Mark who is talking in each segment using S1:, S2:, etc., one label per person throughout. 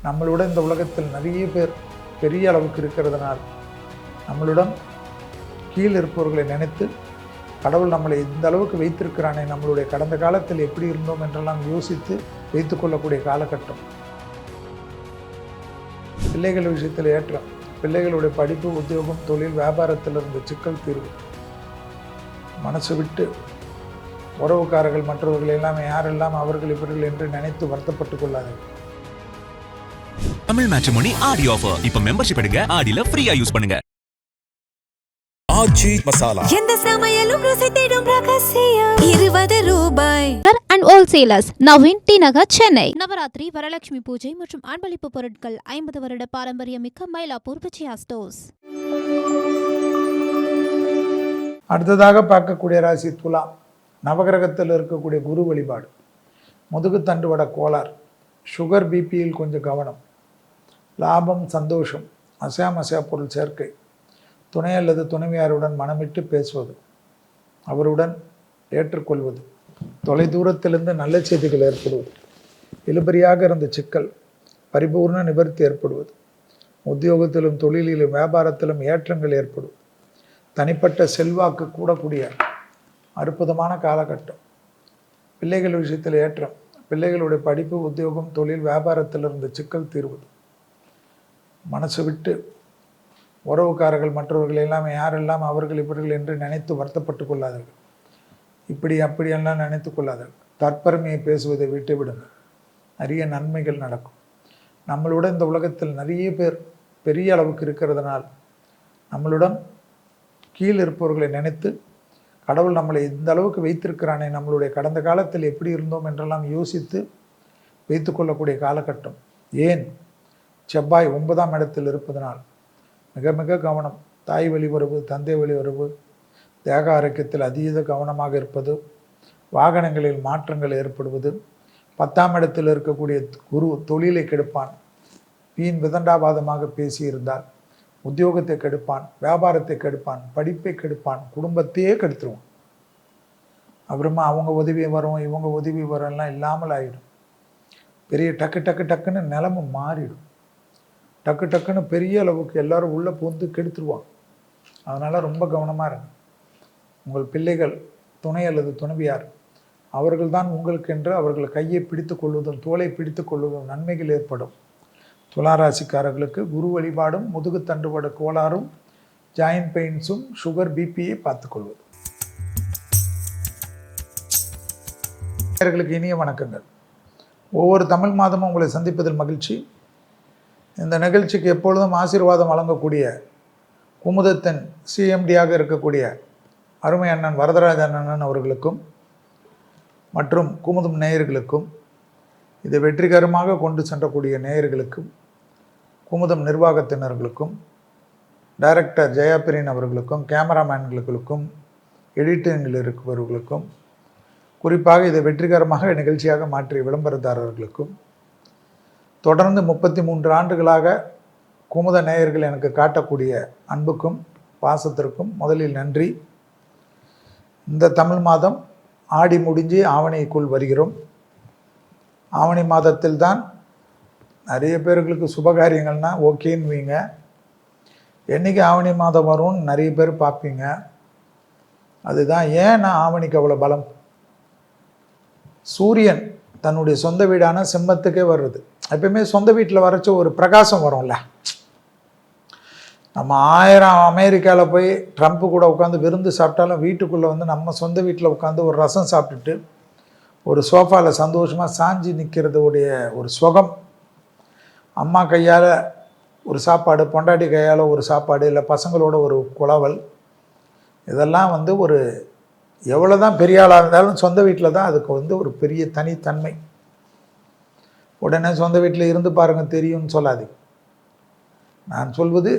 S1: நம்மளுடன் இந்த உலகத்தில் நிறைய பேர் பெரிய அளவுக்கு இருக்கிறதுனால் நம்மளுடன் கீழ் இருப்பவர்களை நினைத்து கடவுள் நம்மளை இந்த அளவுக்கு வைத்திருக்கிறானே, நம்மளுடைய கடந்த காலத்தில் எப்படி இருந்தோம் என்றெல்லாம் யோசித்து வைத்துக்கொள்ளக்கூடிய காலகட்டம். பிள்ளைகள் விஷயத்தில் ஏற்றம், பிள்ளைகளுடைய படிப்பு, உத்தியோகம், தொழில், வியாபாரத்தில் இருந்த சிக்கல் தீர்வு, மனசு விட்டு உறவுக்காரர்கள் மற்றவர்கள் எல்லாம் யாரெல்லாம் அவர்கள் இவர்கள் என்று நினைத்து வருத்தப்பட்டுக் கொள்ளாதீர்கள்.
S2: தமிழ் மேட்ரிமோனி ஆடி ஆஃபர். இப்ப மெம்பர்ஷிப் எடுங்க, ஆடில ஃப்ரீயா யூஸ் பண்ணுங்க.
S3: ஆச்சி மசாலா,
S4: எந்த சமையலும் ருசி தேடும் ரகசியம். 20 ரூபாய்
S5: and wholesalers now in T Nagar, Chennai. Navaratri, Varalakshmi பூஜை மற்றும் அன்பளிப்பு பொருட்கள் 50 வருட பாரம்பரியமிக்க மயிலாப்பூர் விஜயா ஸ்டோர்ஸ்.
S1: அடுத்ததாக பார்க்கக்கூடிய ராசி துலாம். நவகிரகத்தில் இருக்கக்கூடிய குரு வழிபாடு, முதுகு தண்டுவட கோளாறு, சுகர், பிபியில் கொஞ்சம் கவனம், லாபம், சந்தோஷம், அசையா பொருள் சேர்க்கை, துணை அல்லது துணைவியாருடன் மனமிட்டு பேசுவது, அவருடன் ஏற்றுக்கொள்வது, தொலைதூரத்திலிருந்து நல்ல செய்திகள் ஏற்படுவது, இழுபறியாக இருந்த சிக்கல் பரிபூர்ண நிவர்த்தி ஏற்படுவது, உத்தியோகத்திலும் தொழிலிலும் வியாபாரத்திலும் ஏற்றங்கள் ஏற்படுவது, தனிப்பட்ட செல்வாக்கு கூடக்கூடிய அற்புதமான காலகட்டம். பிள்ளைகள் விஷயத்தில் ஏற்றம், பிள்ளைகளுடைய படிப்பு, உத்தியோகம், தொழில், வியாபாரத்தில் இருந்த சிக்கல் தீர்வது, மனசு விட்டு உறவுக்காரர்கள் மற்றவர்கள் எல்லாம் யாரெல்லாம் அவர்கள் இவர்கள் என்று நினைத்து வருத்தப்பட்டு கொள்ளாதீர்கள். இப்படி அப்படியெல்லாம் நினைத்து கொள்ளாதீர்கள். தற்பெருமையை பேசுவதை விட்டு விடுங்கள். நிறைய நன்மைகள் நடக்கும். நம்மளுடன் இந்த உலகத்தில் நிறைய பேர் பெரிய அளவுக்கு இருக்கிறதுனால் நம்மளுடன் கீழ் இருப்பவர்களை நினைத்து கடவுள் நம்மளை இந்த அளவுக்கு வைத்திருக்கிறானே, நம்மளுடைய கடந்த காலத்தில் எப்படி இருந்தோம் என்றெல்லாம் யோசித்து வைத்து கொள்ளக்கூடிய காலகட்டம். ஏன் செவ்வாய் 9ஆம் இடத்தில் இருப்பதனால் மிக மிக கவனம். தாய் வழி உறவு, தந்தை வழி உறவு, தேக ஆரோக்கியத்தில் அதீத கவனமாக இருப்பது, வாகனங்களில் மாற்றங்கள் ஏற்படுவது. 10ஆம் இடத்தில் இருக்கக்கூடிய குரு தொழிலை கெடுப்பான். வீண் விதண்டாவாதமாக பேசியிருந்தால் உத்தியோகத்தை கெடுப்பான், வியாபாரத்தை கெடுப்பான், படிப்பை கெடுப்பான், குடும்பத்தையே கெடுத்துருவான். அப்புறமா அவங்க உதவி வரும், இவங்க உதவி வரலாம் இல்லாமல் ஆகிடும். பெரிய டக்குன்னு நிலைமை மாறிடும். டக்குன்னு பெரிய அளவுக்கு எல்லாரும் உள்ளே பூந்து கெடுத்துருவாங்க. அதனால் ரொம்ப கவனமாக இருங்க. உங்கள் பிள்ளைகள், துணை அல்லது துணைவியார், அவர்கள் தான் உங்களுக்கென்று அவர்கள் கையை பிடித்து கொள்வதும் தோலை பிடித்து கொள்வதும் நன்மைகள் ஏற்படும். துளாராசிக்காரர்களுக்கு குரு வழிபாடும், முதுகு தண்டுவட கோளாறும், ஜாயின்ட் பெயின்ஸும், சுகர், பிபியை பார்த்துக்கொள்வது. நேயர்களுக்கு இனிய வணக்கங்கள். ஒவ்வொரு தமிழ் மாதமும் உங்களை சந்திப்பதில் மகிழ்ச்சி. இந்த நிகழ்ச்சிக்கு எப்பொழுதும் ஆசீர்வாதம் வழங்கக்கூடிய குமுதத்தின் சிஎம்டியாக இருக்கக்கூடிய அருமை அண்ணன் வரதராஜ அண்ணன் அவர்களுக்கும் மற்றும் குமுதம் நேயர்களுக்கும், இதை வெற்றிகரமாக கொண்டு சென்றக்கூடிய நேயர்களுக்கும், குமுதம் நிர்வாகத்தினர்களுக்கும், டைரக்டர் ஜெயாபிரியன் அவர்களுக்கும், கேமராமேன்களுக்கும், எடிட்டிங்கில் இருக்கிறவர்களுக்கும், குறிப்பாக இதை வெற்றிகரமாக நிகழ்ச்சியாக மாற்றிய விளம்பரதாரர்களுக்கும், தொடர்ந்து 33 ஆண்டுகளாக குமுத நேயர்கள் எனக்கு காட்டக்கூடிய அன்புக்கும் பாசத்திற்கும் முதலில் நன்றி. இந்த தமிழ் மாதம் ஆடி முடிஞ்சு ஆவணிக்குள் வருகிறோம். ஆவணி மாதத்தில் தான் நிறைய பேர்களுக்கு சுபகாரியங்கள்னா ஓகேன்னு வைங்க. என்றைக்கு ஆவணி மாதம் வரும்னு நிறைய பேர் பார்ப்பீங்க. அதுதான் ஏன்னா ஆவணிக்கு அவ்வளோ பலம். சூரியன் தன்னுடைய சொந்த வீடான சிம்மத்துக்கே வருது. எப்பயுமே சொந்த வீட்டில் வரைச்ச ஒரு பிரகாசம் வரும்ல. நம்ம 1000 அமெரிக்காவில் போய் ட்ரம்ப்பு கூட உட்காந்து விருந்து சாப்பிட்டாலும் வீட்டுக்குள்ளே வந்து நம்ம சொந்த வீட்டில் உட்காந்து ஒரு ரசம் சாப்பிட்டுட்டு ஒரு சோஃபாவில் சந்தோஷமாக சாஞ்சி நிற்கிறதுடைய ஒரு சுகம், அம்மா கையால் ஒரு சாப்பாடு, பொண்டாட்டி கையால் ஒரு சாப்பாடு, இல்லை பசங்களோட ஒரு குளவல், இதெல்லாம் வந்து ஒரு எவ்வளோ தான் பெரிய ஆளாக இருந்தாலும் சொந்த வீட்டில் தான் அதுக்கு வந்து ஒரு பெரிய தனித்தன்மை. உடனே சொந்த வீட்டில் இருந்து பாருங்கள் தெரியும்னு சொல்லாதீங்க. நான் சொல்வது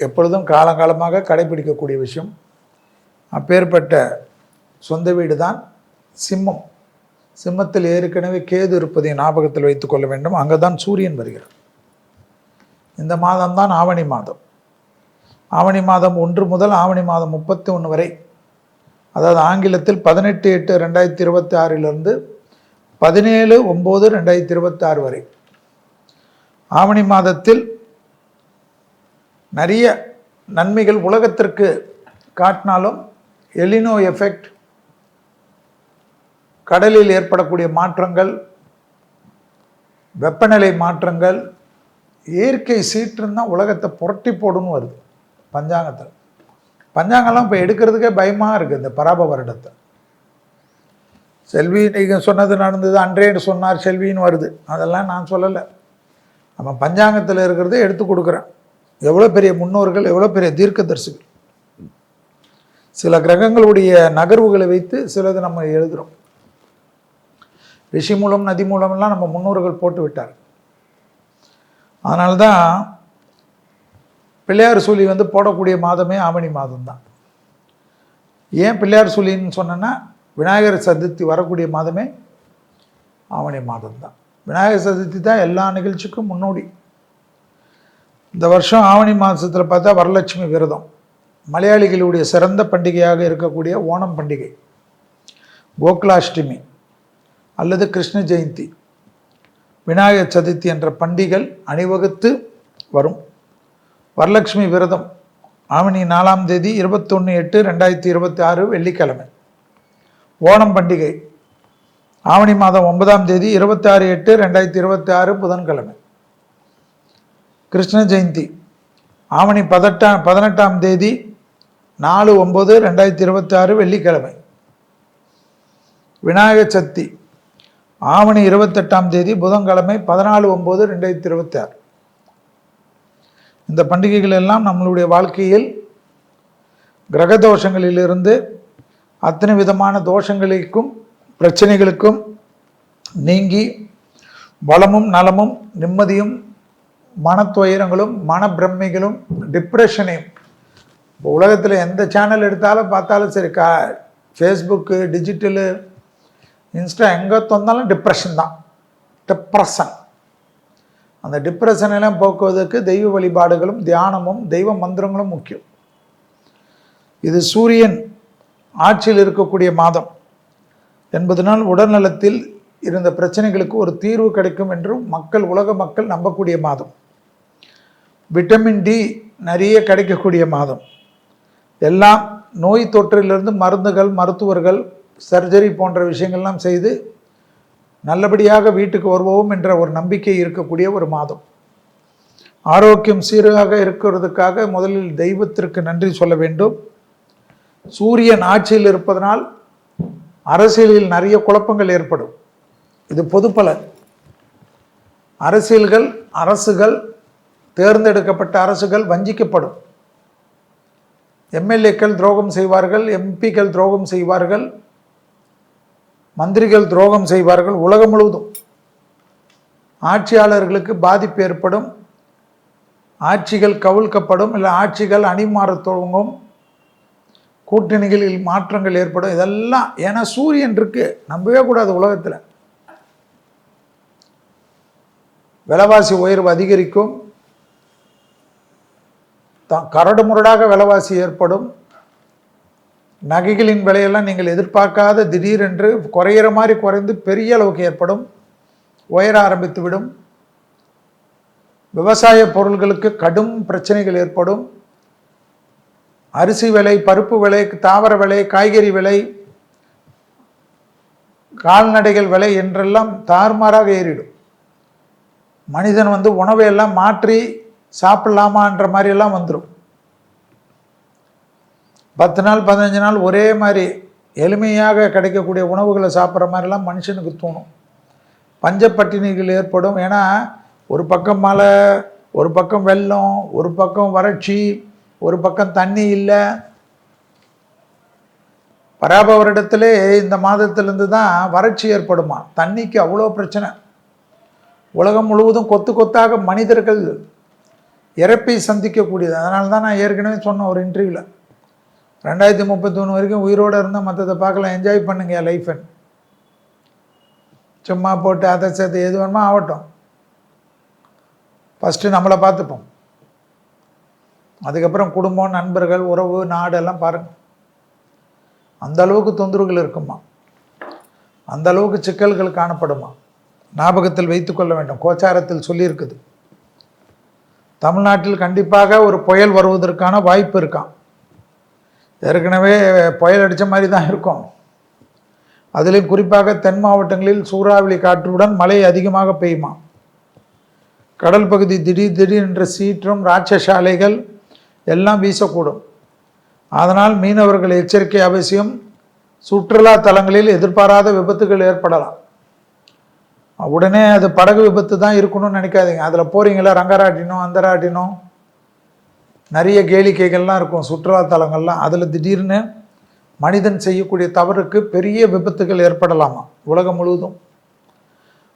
S1: எப்பொழுதும் காலங்காலமாக கடைபிடிக்கக்கூடிய விஷயம். அப்பேற்பட்ட சொந்த வீடு தான் சிம்மம். சிம்மத்தில் ஏற்கனவே கேது இருப்பதை ஞாபகத்தில் வைத்து கொள்ள வேண்டும். அங்கே தான் சூரியன் வருகிறார். இந்த மாதம்தான் ஆவணி மாதம். ஆவணி மாதம் 1 முதல் ஆவணி மாதம் 31 வரை, அதாவது ஆங்கிலத்தில் 18/8/2026 17/9/2026 வரை ஆவணி மாதத்தில் நிறைய நன்மைகள் உலகத்திற்கு காட்டினாலும் எலினோ எஃபெக்ட், கடலில் ஏற்படக்கூடிய மாற்றங்கள், வெப்பநிலை மாற்றங்கள், இயற்கை சீற்றம் தான் உலகத்தை புரட்டி போடுன்னு வருது பஞ்சாங்கத்தில். பஞ்சாங்கம்லாம் இப்போ எடுக்கிறதுக்கே பயமாக இருக்குது இந்த பராப வருடத்தை. செல்வி நீங்கள் சொன்னது நடந்தது, அன்றேன்னு சொன்னார் செல்வின்னு வருது, அதெல்லாம் நான் சொல்லலை. நம்ம பஞ்சாங்கத்தில் இருக்கிறத எடுத்து கொடுக்குறேன். எவ்வளோ பெரிய முன்னோர்கள், எவ்வளோ பெரிய தீர்க்கதரிசிகள். சில கிரகங்களுடைய நகர்வுகளை வைத்து சிலது நம்ம எழுதுகிறோம். ரிஷி மூலம் நதி மூலமெல்லாம் நம்ம முன்னோர்கள் போட்டு விட்டார். அதனால்தான் பிள்ளையார் சூழி போடக்கூடிய மாதமே ஆவணி மாதம்தான். ஏன் பிள்ளையார் சூழின்னு சொன்னேன்னா, விநாயகர் சதுர்த்தி வரக்கூடிய மாதமே ஆவணி மாதம்தான். விநாயகர் சதுர்த்தி தான் எல்லா நிகழ்ச்சிக்கும் முன்னோடி. இந்த வருஷம் ஆவணி மாதத்தில் பார்த்தா வரலட்சுமி விரதம், மலையாளிகளுடைய சிறந்த பண்டிகையாக இருக்கக்கூடிய ஓணம் பண்டிகை, கோகுலாஷ்டமி அல்லது கிருஷ்ண ஜெயந்தி, விநாயகர் சதுர்த்தி என்ற பண்டிகைகள் அணிவகுத்து வரும். வரலட்சுமி விரதம் ஆவணி 4ஆம் தேதி 21/8/2026 வெள்ளிக்கிழமை. ஓணம் பண்டிகை ஆவணி மாதம் 9ஆம் தேதி 26/8/2026 புதன்கிழமை. கிருஷ்ண ஜெயந்தி ஆவணி 18ஆம் தேதி 4/9/2026 வெள்ளிக்கிழமை. விநாயகர் சதுர்த்தி ஆவணி 28ஆம் தேதி புதன்கிழமை 14/9/2026. இந்த பண்டிகைகள் எல்லாம் நம்மளுடைய வாழ்க்கையில் கிரக தோஷங்களிலிருந்து அத்தனை விதமான தோஷங்களுக்கும் பிரச்சனைகளுக்கும் நீங்கி வளமும் நலமும் நிம்மதியும் மனத்துயரங்களும் மனப்பிரமைகளும் டிப்ரெஷனையும், இப்போ உலகத்தில் எந்த சேனல் எடுத்தாலும் பார்த்தாலும் சரி, ஃபேஸ்புக்கு, டிஜிட்டலு, இன்ஸ்டா, எங்கே தந்தாலும் டிப்ரெஷன் தான். டிப்ரெஷன், அந்த டிப்ரெஷனெல்லாம் போக்குவதற்கு தெய்வ வழிபாடுகளும் தியானமும் தெய்வ மந்திரங்களும் முக்கியம். இது சூரியன் ஆட்சியில் இருக்கக்கூடிய மாதம் என்பதனால் உடல்நலத்தில் இருந்த பிரச்சனைகளுக்கு ஒரு தீர்வு கிடைக்கும் என்றும் உலக மக்கள் நம்பக்கூடிய மாதம். விட்டமின் டி நிறைய கிடைக்கக்கூடிய மாதம். எல்லாம் நோய் தொற்றிலிருந்து மருந்துகள், மருத்துவர்கள், சர்ஜரி போன்ற விஷயங்கள்லாம் செய்து நல்லபடியாக வீட்டுக்கு வருவோம் என்ற ஒரு நம்பிக்கை இருக்கக்கூடிய ஒரு மாதம். ஆரோக்கியம் சீராக இருக்கிறதுக்காக முதலில் தெய்வத்திற்கு நன்றி சொல்ல வேண்டும். சூரியன் ஆட்சியில் இருப்பதனால் அரசியலில் நிறைய குழப்பங்கள் ஏற்படும். இது பொதுப்பலன். அரசுகள் தேர்ந்தெடுக்கப்பட்ட அரசுகள் வஞ்சிக்கப்படும். எம்எல்ஏக்கள் துரோகம் செய்வார்கள், எம்பிக்கள் துரோகம் செய்வார்கள், மந்திரிகள் துரோகம் செய்வார்கள். உலகம் முழுவதும் ஆட்சியாளர்களுக்கு பாதிப்பு ஏற்படும், ஆட்சிகள் கவிழ்க்கப்படும், இல்லை ஆட்சிகள் அணிமாறத் துவங்கும், கூட்டணிகளில் மாற்றங்கள் ஏற்படும். இதெல்லாம் ஏன்னா சூரியன் இருக்கு, நம்பவே கூடாது. உலகத்தில் விலைவாசி உயர்வு அதிகரிக்கும், கரடு முரடாக விலைவாசி ஏற்படும், நகைகளின் விலையெல்லாம் நீங்கள் எதிர்பார்க்காத திடீரென்று குறையிற மாதிரி குறைந்து பெரிய அளவுக்கு ஏற்படும், உயர ஆரம்பித்து விடும். விவசாய பொருள்களுக்கு கடும் பிரச்சனைகள் ஏற்படும். அரிசி விலை, பருப்பு விலை, தாவர விலை, காய்கறி விலை, கால்நடைகள் விலை என்றெல்லாம் தாறுமாறாக ஏறிடும். மனிதன் உணவையெல்லாம் மாற்றி சாப்பிடலாமான்ற மாதிரியெல்லாம் வந்துடும். 10 நாள் 15 நாள் ஒரே மாதிரி எளிமையாக கிடைக்கக்கூடிய உணவுகளை சாப்பிட்ற மாதிரிலாம் மனுஷனுக்கு தோணும். பஞ்சப்பட்டினிகள் ஏற்படும். ஏன்னா ஒரு பக்கம் மழை, ஒரு பக்கம் வெள்ளம், ஒரு பக்கம் வறட்சி, ஒரு பக்கம் தண்ணி இல்லை. பராப வருடத்திலே இந்த மாதத்திலிருந்து தான் வறட்சி ஏற்படுமா. தண்ணிக்கு அவ்வளோ பிரச்சனை. உலகம் முழுவதும் கொத்து கொத்தாக மனிதர்கள் இறப்பை சந்திக்கக்கூடியது. அதனால தான் நான் ஏற்கனவே சொன்னேன் ஒரு இன்டர்வியூவில், 2031 வரைக்கும் உயிரோடு இருந்தால் மற்றதை பார்க்கலாம், என்ஜாய் பண்ணுங்க லைஃப்னு. சும்மா போட்டு அதை சேர்த்து எது வேணுமோ ஆகட்டும், ஃபஸ்ட்டு நம்மளை பார்த்துப்போம், அதுக்கப்புறம் குடும்பம், நண்பர்கள், உறவு, நாடெல்லாம் பாருங்கள். அந்த அளவுக்கு தொந்தரவுகள் இருக்குமா, அந்த அளவுக்கு சிக்கல்கள் காணப்படுமா. ஞாபகத்தில் வைத்துக்கொள்ள வேண்டும். கோச்சாரத்தில் சொல்லியிருக்குது. தமிழ்நாட்டில் கண்டிப்பாக ஒரு புயல் வருவதற்கான வாய்ப்பு இருக்கான். ஏற்கனவே புயல் அடித்த மாதிரி தான் இருக்கும். அதிலும் குறிப்பாக தென் மாவட்டங்களில் சூறாவளி காற்றுடன் மழை அதிகமாக பெய்யுமா. கடல் பகுதி திடீரென்று சீற்றம் ராட்சச அலைகள் எல்லாம் வீசக்கூடும். அதனால் மீனவர்கள் எச்சரிக்கை அவசியம். சுற்றுலா தலங்களில் எதிர்பாராத விபத்துகள் ஏற்படலாம். உடனே அது படகு விபத்து தான் இருக்கணும்னு நினைக்காதீங்க. அதில் போகிறீங்களா, ரங்கராட்டினம் அந்தராட்டினம் நிறைய கேளிக்கைகள்லாம் இருக்கும் சுற்றுலா தலங்கள்லாம். அதில் திடீர்னு மனிதன் செய்யக்கூடிய தவறுக்கு பெரிய விபத்துகள் ஏற்படலாமா உலகம் முழுவதும்.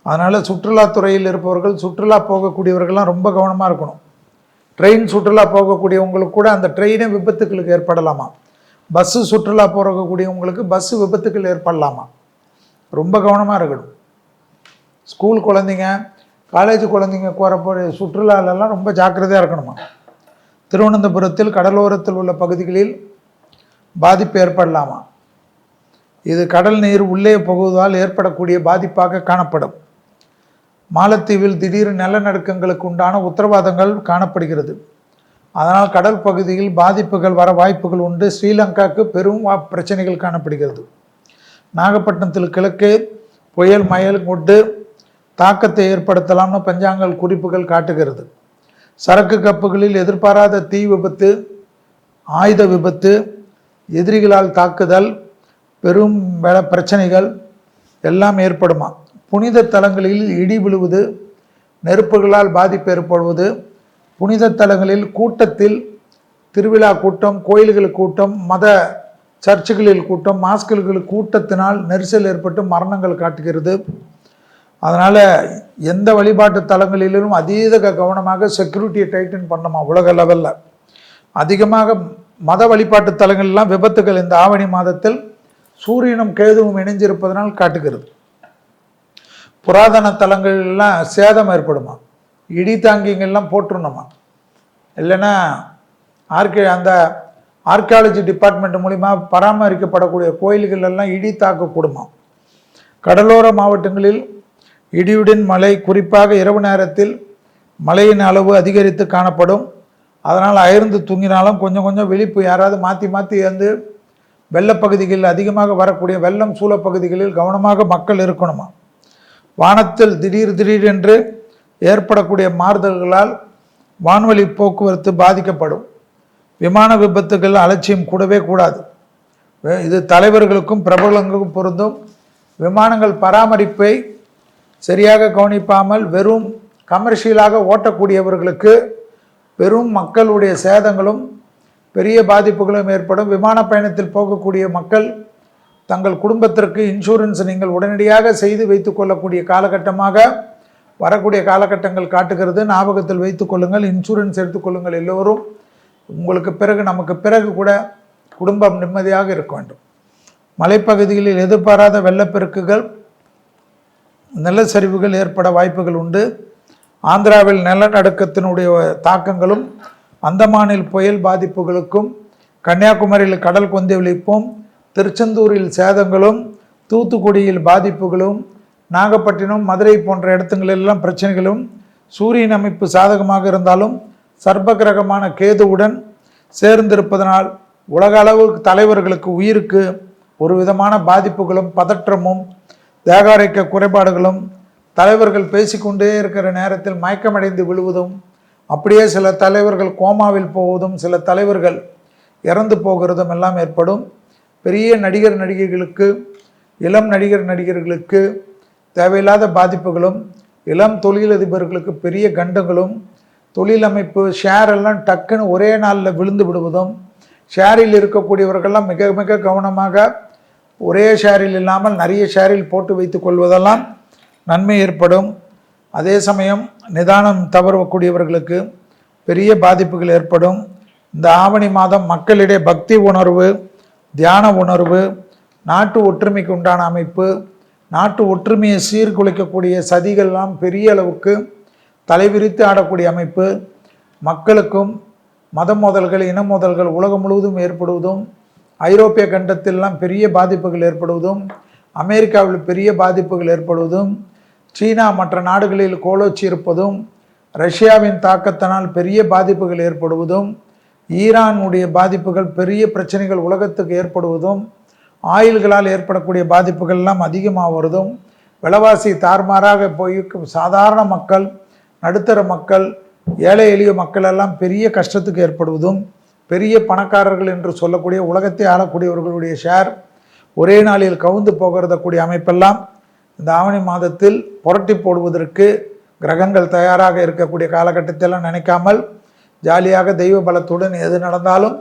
S1: அதனால் சுற்றுலாத்துறையில் இருப்பவர்கள், சுற்றுலா போகக்கூடியவர்கள்லாம் ரொம்ப கவனமாக இருக்கணும். ட்ரெயின் சுற்றுலா போகக்கூடியவங்களுக்கு கூட அந்த ட்ரெயினே விபத்துக்களுக்கு ஏற்படலாமா. பஸ்ஸு சுற்றுலா போகக்கூடியவங்களுக்கு பஸ்ஸு விபத்துக்கள் ஏற்படலாமா. ரொம்ப கவனமாக இருக்கணும். ஸ்கூல் குழந்தைங்க, காலேஜ் குழந்தைங்க போகிறப்போ சுற்றுலாலெல்லாம் ரொம்ப ஜாக்கிரதையாக இருக்கணுமா. திருவனந்தபுரத்தில் கடலோரத்தில் உள்ள பகுதிகளில் பாதிப்பு ஏற்படலாமா. இது கடல் நீர் உள்ளே புகுவதால் ஏற்படக்கூடிய பாதிப்பாக காணப்படும். மாலத்தீவில் திடீர் நிலநடுக்கங்களுக்கு உண்டான உத்தரவாதங்கள் காணப்படுகிறது. அதனால் கடல் பகுதியில் பாதிப்புகள் வர வாய்ப்புகள் உண்டு. ஸ்ரீலங்காவுக்கு பெரும் பிரச்சனைகள் காணப்படுகிறது. நாகப்பட்டினத்தில் கிழக்கே புயல் மயல் கொண்டு தாக்கத்தை ஏற்படுத்தலாம்னு பஞ்சாங்கல் குறிப்புகள் காட்டுகிறது. சரக்கு கப்பல்களில் எதிர்பாராத தீ விபத்து, ஆயுத விபத்து, எதிரிகளால் தாக்குதல், பெரும் பிரச்சனைகள் எல்லாம் ஏற்படுமா. புனித தலங்களில் இடி விழுவது, நெருப்புகளால் பாதிப்பு ஏற்படுவது, புனித தலங்களில் கூட்டத்தில் திருவிழா கூட்டம், கோயில்கள் கூட்டம், மத சர்ச்சுகளில் கூட்டம், மாஸ்கல்கள் கூட்டத்தினால் நெரிசல் ஏற்பட்டு மரணங்கள் காட்டுகிறது. அதனால் எந்த வழிபாட்டு தலங்களிலும் அதீத கவனமாக செக்யூரிட்டியை டைட்டன் பண்ணணுமா. உலக லெவலில் அதிகமாக மத வழிபாட்டு தலங்கள்லாம் விபத்துகள் இந்த ஆவணி மாதத்தில் சூரியனும் கேதுவும் இணைஞ்சிருப்பதனால் காட்டுகிறது. புராதன தலங்கள்லாம் சேதம் ஏற்படுமா. இடி தாங்கிங்கெல்லாம் போட்டுருணுமா. இல்லைன்னா அந்த ஆர்கியாலஜி டிபார்ட்மெண்ட் மூலிமா பராமரிக்கப்படக்கூடிய கோயில்கள் எல்லாம் இடி தாக்கக்கூடுமா. கடலோர மாவட்டங்களில் இடியுடன் மழை, குறிப்பாக இரவு நேரத்தில் மழையின் அளவு அதிகரித்து காணப்படும். அதனால் அயர்ந்து தூங்கினாலும் கொஞ்சம் கொஞ்சம் விழிப்பு. யாராவது மாற்றி வந்து வெள்ளப்பகுதிகளில் அதிகமாக வரக்கூடிய வெள்ளம் சூழப்பகுதிகளில் கவனமாக மக்கள் இருக்கணுமா. வானத்தில் திடீரென்று ஏற்படக்கூடிய மாறுதல்களால் வான்வழி போக்குவரத்து பாதிக்கப்படும். விமான விபத்துகள் அலட்சியம் கூடவே கூடாது. இது தலைவர்களுக்கும் பிரபலங்களுக்கும் பொருந்தும். விமானங்கள் பராமரிப்பை சரியாக கவனிப்பாமல் வெறும் கமர்ஷியலாக ஓட்டக்கூடியவர்களுக்கு பெரும் மக்களுடைய சேதங்களும் பெரிய பாதிப்புகளும் ஏற்படும். விமான பயணத்தில் போகக்கூடிய மக்கள் தங்கள் குடும்பத்திற்கு இன்சூரன்ஸ் நீங்கள் உடனடியாக செய்து வைத்து கொள்ளக்கூடிய காலகட்டமாக வரக்கூடிய காலகட்டங்கள் காட்டுகிறது. ஞாபகத்தில் வைத்து கொள்ளுங்கள், இன்சூரன்ஸ் எடுத்துக்கொள்ளுங்கள். எல்லோரும் உங்களுக்கு பிறகு, நமக்கு பிறகு கூட குடும்பம் நிம்மதியாக இருக்க வேண்டும். மலைப்பகுதிகளில் எதிர்பாராத வெள்ளப்பெருக்குகள், நிலச்சரிவுகள் ஏற்பட வாய்ப்புகள் உண்டு. ஆந்திராவில் நிலநடுக்கத்தினுடைய தாக்கங்களும், அந்தமானில் புயல் பாதிப்புகளுக்கும், கன்னியாகுமரியில் கடல் கொந்தளிப்பும், திருச்செந்தூரில் சேதங்களும், தூத்துக்குடியில் பாதிப்புகளும், நாகப்பட்டினம், மதுரை போன்ற இடத்துங்களெல்லாம் பிரச்சனைகளும், சூரியன் அமைப்பு சாதகமாக இருந்தாலும் சர்ப்பகிரகமான கேதுவுடன் சேர்ந்திருப்பதனால் உலக அளவு தலைவர்களுக்கு உயிருக்கு ஒரு விதமான பாதிப்புகளும் பதற்றமும் தேகாரைக்க குறைபாடுகளும், தலைவர்கள் பேசிக்கொண்டே இருக்கிற நேரத்தில் மயக்கமடைந்து விழுவதும், அப்படியே சில தலைவர்கள் கோமாவில் போவதும், சில தலைவர்கள் இறந்து போகிறதும் எல்லாம் ஏற்படும். பெரிய நடிகர் நடிகைகளுக்கு, இளம் நடிகர் நடிகர்களுக்கு தேவையில்லாத பாதிப்புகளும், இளம் தொழிலதிபர்களுக்கு பெரிய கண்டங்களும், தொழில் அமைப்பு ஷேர் எல்லாம் டக்குன்னு ஒரே நாளில் விழுந்து விடுவதும், ஷேரில் இருக்கக்கூடியவர்கள்லாம் மிக மிக கவனமாக ஒரே ஷேரில் இல்லாமல் நிறைய ஷேரில் போட்டு வைத்து கொள்வதெல்லாம் நன்மை ஏற்படும். அதே சமயம் நிதானம் தவறக்கூடியவர்களுக்கு பெரிய பாதிப்புகள் ஏற்படும். இந்த ஆவணி மாதம் மக்களிடையே பக்தி உணர்வு, தியான உணர்வு, நாட்டு ஒற்றுமைக்கு உண்டான அமைப்பு, நாட்டு ஒற்றுமையை சீர்குலைக்கக்கூடிய சதிகள்லாம் பெரிய அளவுக்கு தலைவிரித்து ஆடக்கூடிய அமைப்பு, மக்களுக்கும் மத மோதல்கள், இன மோதல்கள் உலகம் முழுவதும் ஏற்படுவதும், ஐரோப்பிய கண்டத்திலெல்லாம் பெரிய பாதிப்புகள் ஏற்படுவதும், அமெரிக்காவில் பெரிய பாதிப்புகள் ஏற்படுவதும், சீனா மற்ற நாடுகளில் கோலோச்சி இருப்பதும், ரஷ்யாவின் தாக்கத்தினால் பெரிய பாதிப்புகள் ஏற்படுவதும், ஈரானுடைய பாதிப்புகள் பெரிய பிரச்சனைகள் உலகத்துக்கு ஏற்படுவதும், ஆயில்களால் ஏற்படக்கூடிய பாதிப்புகள் எல்லாம் அதிகமாக வருவதும், விலைவாசி தாறுமாறாக போய் சாதாரண மக்கள், நடுத்தர மக்கள், ஏழை எளிய மக்கள் எல்லாம் பெரிய கஷ்டத்துக்கு ஏற்படுவதும், பெரிய பணக்காரர்கள் என்று சொல்லக்கூடிய உலகத்தை ஆளக்கூடியவர்களுடைய ஷேர் ஒரே நாளில் கவுந்து போகிறதக்கூடிய அமைப்பெல்லாம் இந்த ஆவணி மாதத்தில் புரட்டி போடுவதற்கு கிரகங்கள் தயாராக இருக்கக்கூடிய காலகட்டத்திலாம் நினைக்காமல் ஜாலியாக தெய்வ பலத்துடன் எது நடந்தாலும்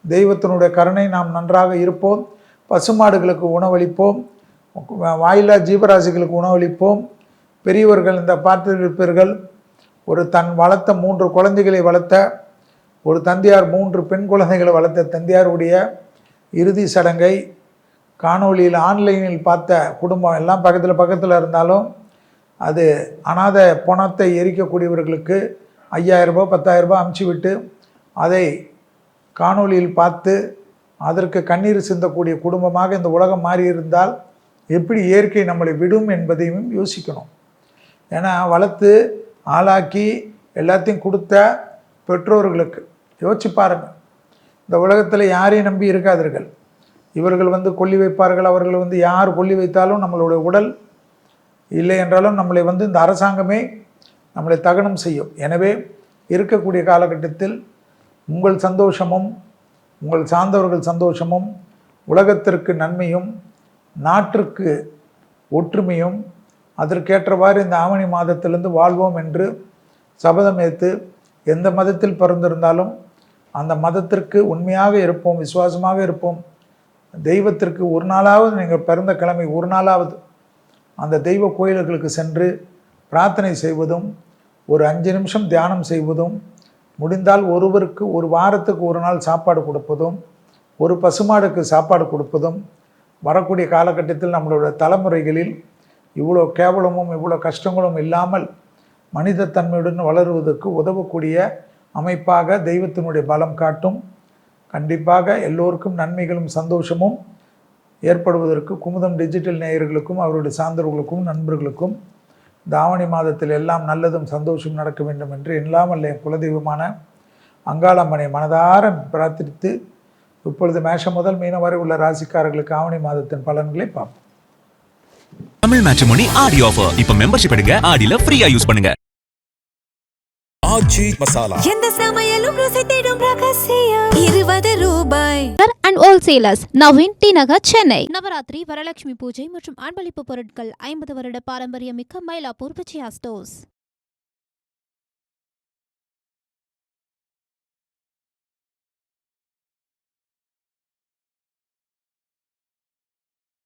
S1: தெய்வத்தினுடைய கருணை நாம் நன்றாக இருப்போம். பசுமாடுகளுக்கு உணவளிப்போம், வாயிலா ஜீவராசிகளுக்கு உணவளிப்போம். பெரியவர்கள் இந்த பார்த்திருப்பீர்கள், ஒரு தன் வளர்த்த 3 குழந்தைகளை வளர்த்த ஒரு தந்தையார், 3 பெண் குழந்தைகளை வளர்த்த தந்தையாருடைய இறுதி சடங்கை காணொளியில் ஆன்லைனில் பார்த்த குடும்பம் எல்லாம் பக்கத்தில் இருந்தாலும் அது அனாதை பணத்தை எரிக்கக்கூடியவர்களுக்கு 5000 ரூபாய் 10,000 ரூபாய் அமுச்சு விட்டு அதை காணொளியில் பார்த்து அதற்கு கண்ணீர் சிந்தக்கூடிய குடும்பமாக இந்த உலகம் மாறியிருந்தால் எப்படி இயற்கை நம்மளை விடும் என்பதையும் யோசிக்கணும். ஏன்னா வளர்த்து ஆளாக்கி எல்லாத்தையும் கொடுத்த பெற்றோர்களுக்கு யோசிச்சு பாருங்கள். இந்த உலகத்தில் யாரையும் நம்பி இருக்காதீர்கள். இவர்கள் கொல்லி வைப்பார்கள், அவர்கள் யார் கொல்லி வைத்தாலும் நம்மளுடைய உடல் இல்லை என்றாலும் நம்மளை இந்த அரசாங்கமே நம்மளை தகனம் செய்யும். எனவே இருக்கக்கூடிய காலகட்டத்தில் உங்கள் சந்தோஷமும் உங்கள் சார்ந்தவர்கள் சந்தோஷமும் உலகத்திற்கு நன்மையும் நாட்டிற்கு ஒற்றுமையும் அதற்கேற்றவாறு இந்த ஆவணி மாதத்திலிருந்து வாழ்வோம் என்று சபதம் ஏற்று எந்த மதத்தில் பிறந்திருந்தாலும் அந்த மதத்திற்கு உண்மையாக இருப்போம், விசுவாசமாக இருப்போம். தெய்வத்திற்கு ஒரு நாளாவது நீங்கள் பிறந்த கிழமை ஒரு நாளாவது அந்த தெய்வ கோயில்களுக்கு சென்று பிரார்த்தனை செய்வதும், ஒரு 5 நிமிஷம் தியானம் செய்வதும், முடிந்தால் ஒருவருக்கு ஒரு வாரத்துக்கு ஒரு நாள் சாப்பாடு கொடுப்பதும், ஒரு பசுமாடுக்கு சாப்பாடு கொடுப்பதும் வரக்கூடிய காலகட்டத்தில் நம்மளுடைய தலைமுறைகளில் இவ்வளோ கேவலமும் இவ்வளோ கஷ்டங்களும் இல்லாமல் மனித தன்மையுடன் வளருவதற்கு உதவக்கூடிய அமைப்பாக தெய்வத்தினுடைய பலம் காட்டும். கண்டிப்பாக எல்லோருக்கும் நன்மைகளும் சந்தோஷமும் ஏற்படுவதற்கு குமுதம் டிஜிட்டல் நேயர்களுக்கும் அவருடைய சார்ந்தவர்களுக்கும் நண்பர்களுக்கும் இந்த ஆவணி மாதத்தில் எல்லாம் நல்லதும் சந்தோஷம் நடக்க வேண்டும் என்று எல்லாமல்ல என் குலதெய்வமான அங்காளம்மனை மனதார பிரார்த்தித்து இப்பொழுது மேஷம் முதல் மீனம் வரை உள்ள ராசிக்காரர்களுக்கு ஆவணி மாதத்தின் பலன்களை பார்ப்போம்.
S2: தமிழ் மேட்ரிமோனி ஆடி ஆஃபர். இப்ப மெம்பர்ஷிப் எடுங்க, ஆடில ஃப்ரீயா யூஸ் பண்ணுங்க.
S3: ஆச்சி மசாலா
S4: எந்த சமையலும் ருசி தேடும் ரகசியம் 20 ரூபாய்.
S5: அண்ட் ஹோல்சேலர்ஸ் நவீன் டி நகர், சென்னை. நவராத்திரி, வரலட்சுமி பூஜை மற்றும் அன்பளிப்பு பொருட்கள் 50 வருட பாரம்பரியமிக்க மயிலாப்பூர் விஜயா ஸ்டோர்ஸ்.